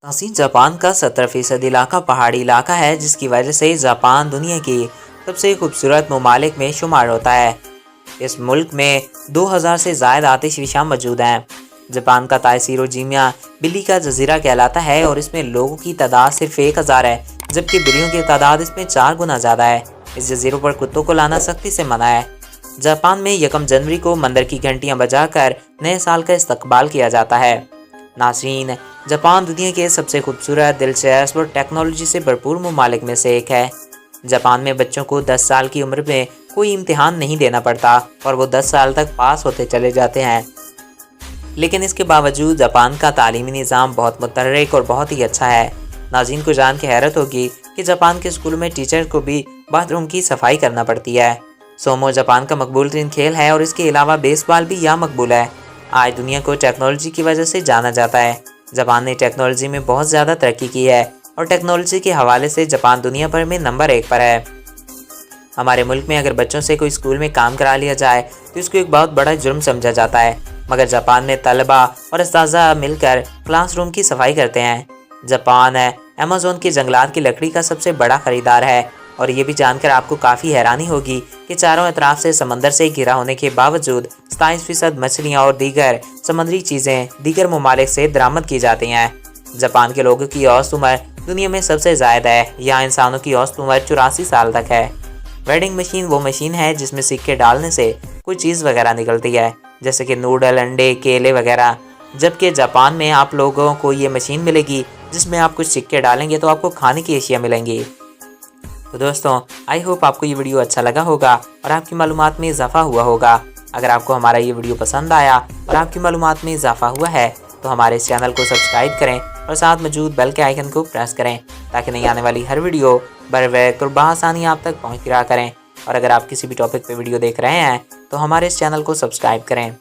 नाज़रीन, जापान का 70% इलाका पहाड़ी इलाका है, जिसकी वजह से जापान दुनिया की सबसे खूबसूरत ममालिक में शुमार होता है। इस मुल्क में 2000 से ज़ायद आतिशफशां मौजूद हैं। जापान का ताइसीरो जीमिया बिल्ली का जजीरा कहलाता है और इसमें लोगों की तादाद सिर्फ 1000 है, जबकि बिल्लियों की तादाद इसमें 4 गुना ज़्यादा है। इस जजीरों पर कुत्तों को लाना सख्ती से मना है। जापान में 1 जनवरी को मंदिर की घंटियां बजाकर नए साल का इस्तकबाल किया जाता है। नाज़रीन, जापान दुनिया के सबसे खूबसूरत, दिलचस्प और टेक्नोलॉजी से भरपूर ममालिक में से एक है। जापान में बच्चों को 10 साल की उम्र में कोई इम्तिहान नहीं देना पड़ता और वो 10 साल तक पास होते चले जाते हैं। लेकिन इसके बावजूद जापान का तालीमी निज़ाम बहुत मुतहर्रिक और बहुत ही अच्छा है। नाज़रीन को जान के हैरत होगी कि जापान के स्कूलों में टीचर को भी बाथरूम की सफाई करना पड़ती है। सोमो जापान का मकबूल तरीन खेल है और इसके अलावा बेसबॉल भी यहाँ मकबूल है। आज दुनिया को टेक्नोलॉजी की वजह से जाना जाता है। जापान ने टेक्नोलॉजी में बहुत ज़्यादा तरक्की की है और टेक्नोलॉजी के हवाले से जापान दुनिया भर में नंबर 1 पर है। हमारे मुल्क में अगर बच्चों से कोई स्कूल में काम करा लिया जाए तो इसको एक बहुत बड़ा जुर्म समझा जाता है, मगर जापान में तलबा और उस्ताज़ा मिलकर क्लासरूम की सफाई करते हैं। जापान है अमेज़न के जंगलात की लकड़ी का सबसे बड़ा ख़रीदार है और ये भी जानकर आपको काफ़ी हैरानी होगी कि चारों अतराफ से समंदर से घिरा होने के बावजूद 27% मछलियाँ और दीगर समुद्री चीज़ें दीगर ममालिक से दरामद की जाती हैं। जापान के लोगों की औसत उम्र दुनिया में सबसे ज़्यादा है। यहाँ इंसानों की औसत उम्र 84 साल तक है। वेंडिंग मशीन वो मशीन है जिसमें सिक्के डालने से कोई चीज़ वगैरह निकलती है, जैसे कि नूडल, अंडे, केले वगैरह। जबकि जापान में आप लोगों को ये मशीन मिलेगी जिसमें आप कुछ सिक्के डालेंगे तो आपको खाने की अशिया मिलेंगी। तो दोस्तों, आई होप आपको ये वीडियो अच्छा लगा होगा और आपकी मालूमात में इजाफा हुआ होगा। अगर आपको हमारा ये वीडियो पसंद आया और आपकी मालूमात में इजाफा हुआ है तो हमारे इस चैनल को सब्सक्राइब करें और साथ मौजूद बेल के आइकन को प्रेस करें ताकि नई आने वाली हर वीडियो बर वक्त और बआसानी आप तक पहुँच रहा करें। और अगर आप किसी भी टॉपिक पर वीडियो देख रहे हैं तो हमारे इस चैनल को सब्सक्राइब करें।